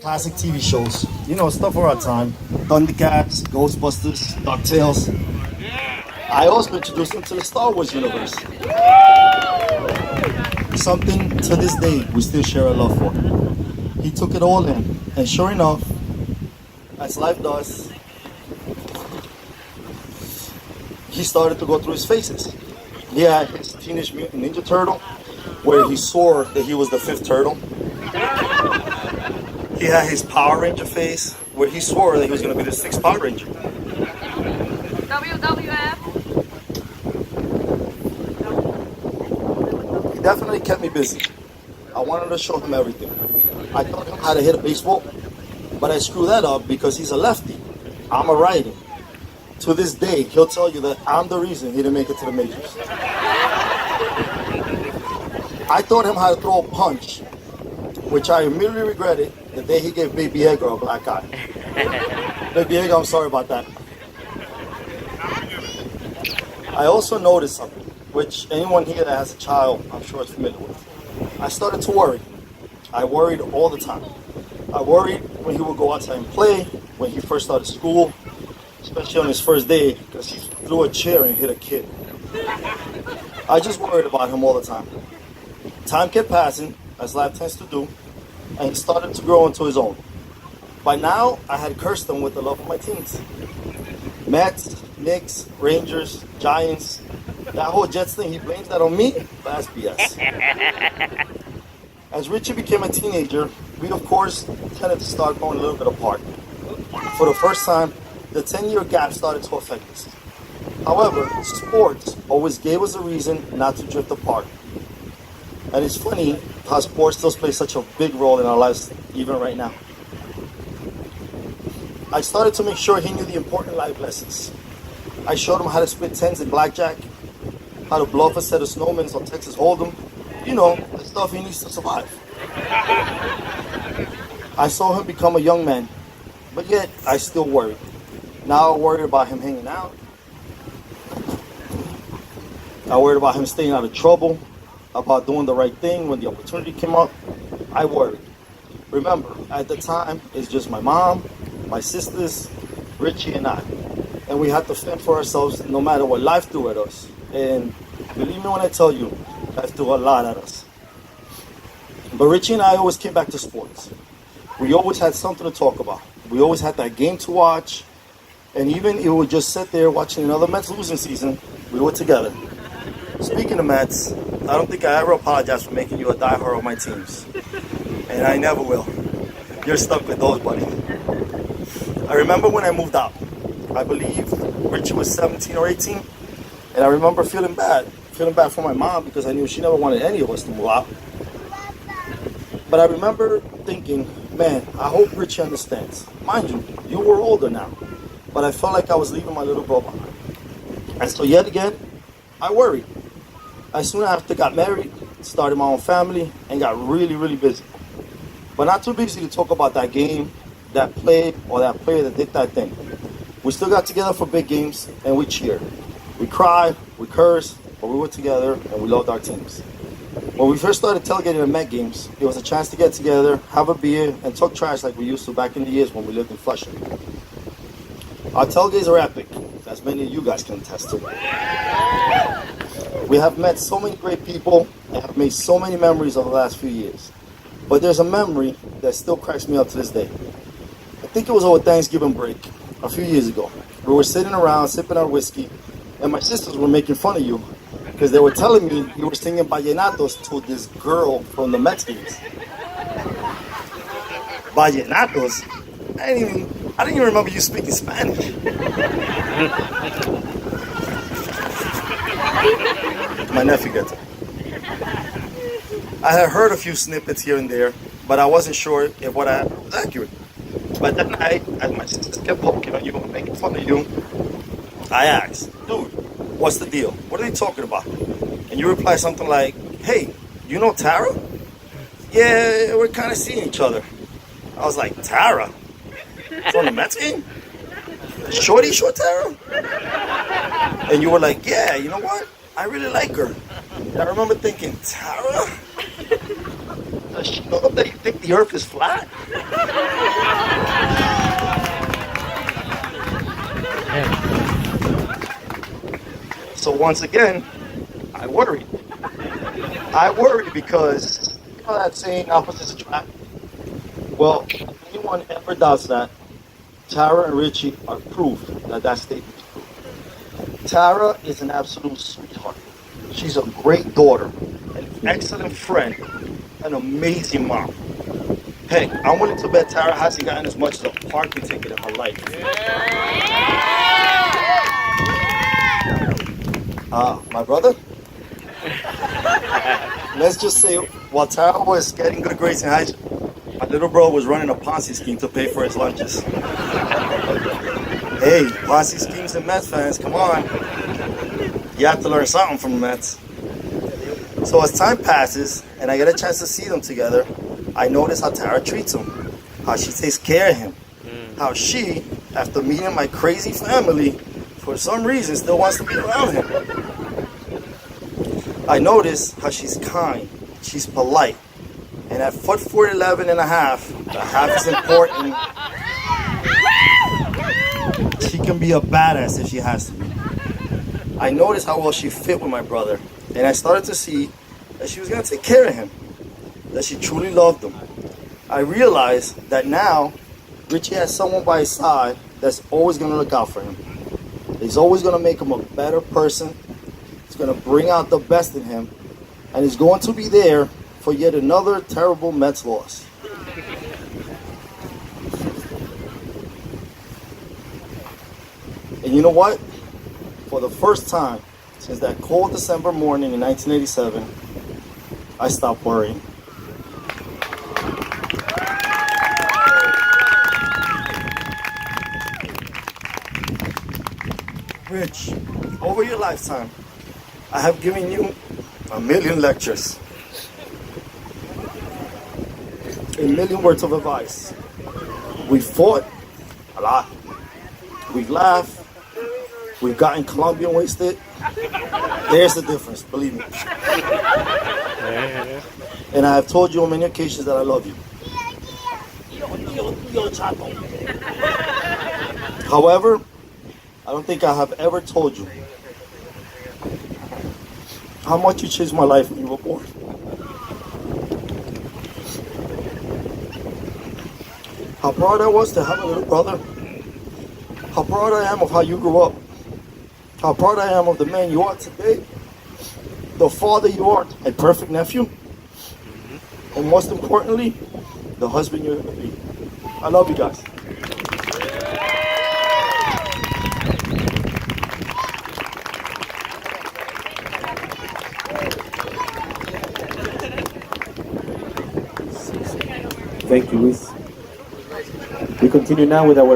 classic TV shows. You know, stuff of our time. Thundercats, Ghostbusters, DuckTales. I also introduced him to the Star Wars universe. Something to this day we still share a love for. He took it all in, and sure enough, as life does, he started to go through his phases. He had his Teenage Mutant Ninja Turtle, where he swore that he was the fifth turtle. He had his Power Ranger phase, where he swore that he was going to be the sixth Power Ranger. WWF. He definitely kept me busy. I wanted to show him everything. I taught him how to hit a baseball, but I screwed that up because he's a lefty. I'm a righty. To this day, he'll tell you that I'm the reason he didn't make it to the majors. I taught him how to throw a punch, which I immediately regretted the day he gave Baby Edgar a black eye. Baby Edgar, I'm sorry about that. I also noticed something, which anyone here that has a child, I'm sure is familiar with. I started to worry. I worried all the time. I worried when he would go outside and play, when he first started school, especially on his first day, because he threw a chair and hit a kid. I just worried about him all the time. Time kept passing, as life tends to do, and he started to grow into his own. By now, I had cursed him with the love of my teams. Mets, Knicks, Rangers, Giants. That whole Jets thing, he blames that on me? That's BS. As Richie became a teenager, we of course tended to start going a little bit apart. For the first time, the 10-year gap started to affect us. However, sports always gave us a reason not to drift apart. And it's funny how sports still plays such a big role in our lives, even right now. I started to make sure he knew the important life lessons. I showed him how to split tens in blackjack, how to bluff a set of snowmen on Texas Hold'em. You know, the stuff he needs to survive. I saw him become a young man, but yet I still worried. Now I worried about him hanging out. I worried about him staying out of trouble, about doing the right thing when the opportunity came up. I worried. Remember, at the time, it's just my mom, my sisters, Richie, and I. And we had to fend for ourselves no matter what life threw at us. And believe me when I tell you, life threw a lot at us. But Richie and I always came back to sports. We always had something to talk about. We always had that game to watch. And even if we would just sit there watching another Mets losing season, we were together. Speaking of Mets, I don't think I ever apologize for making you a diehard of my teams. And I never will. You're stuck with those, buddy. I remember when I moved out. I believe Richie was 17 or 18. And I remember feeling bad for my mom because I knew she never wanted any of us to move out. But I remember thinking, man, I hope Richie understands. Mind you, you were older now. But I felt like I was leaving my little bro behind. And so yet again, I worried. I soon after got married, started my own family, and got really, really busy. But not too busy to talk about that game, that play, or that player that did that thing. We still got together for big games, and we cheered. We cried, we cursed, but we were together, and we loved our teams. When we first started tailgating at Met games, it was a chance to get together, have a beer, and talk trash like we used to back in the years when we lived in Flushing. Our tailgates are epic, as many of you guys can attest to. We have met so many great people and have made so many memories over the last few years. But there's a memory that still cracks me up to this day. I think it was over Thanksgiving break a few years ago. We were sitting around sipping our whiskey, and my sisters were making fun of you because they were telling me you were singing vallenatos to this girl from the Mets games. Vallenatos? I didn't even remember you speaking Spanish. My nephew gets it. I had heard a few snippets here and there, but I wasn't sure if what I was accurate. But that night, as my sisters kept poking on you and making fun of you, I asked, dude, what's the deal? What are they talking about? And you replied something like, hey, you know Tara? Yeah, we're kind of seeing each other. I was like, Tara? From the Mets game? Shorty Short Tara? And you were like, yeah, you know what? I really like her. And I remember thinking, Tara? Does she know that you think the earth is flat? But once again, I worried. I worried because, you know that saying, opposites attract? Well, if anyone ever does that, Tara and Richie are proof that that statement is true. Tara is an absolute sweetheart. She's a great daughter, an excellent friend, an amazing mom. Hey, I'm willing to bet Tara hasn't gotten as much as a parking ticket in her life. My brother? Let's just say while Tara was getting good grades in high school, my little bro was running a Ponzi scheme to pay for his lunches. Hey, Ponzi schemes and Mets fans, come on. You have to learn something from the Mets. So as time passes and I get a chance to see them together, I notice how Tara treats him, how she takes care of him, how she, after meeting my crazy family, for some reason still wants to be around him. I notice how she's kind, she's polite, and at 4'11" and a half, the half is important. She can be a badass if she has to be. I noticed how well she fit with my brother, and I started to see that she was going to take care of him, that she truly loved him. I realized that now Richie has someone by his side that's always going to look out for him. He's always going to make him a better person. He's going to bring out the best in him, and he's going to be there for yet another terrible Mets loss. And you know what? For the first time since that cold December morning in 1987, I stopped worrying. Rich, over your lifetime, I have given you a million lectures, a million words of advice. We fought a lot. We've laughed. We've gotten Colombian wasted. There's the difference, believe me. And I have told you on many occasions that I love you. However, I don't think I have ever told you how much you changed my life when you were born. How proud I was to have a little brother. How proud I am of how you grew up. How proud I am of the man you are today. The father you are, a perfect nephew. And most importantly, the husband you're going to be. I love you guys. Thank you, Luis. We continue now with our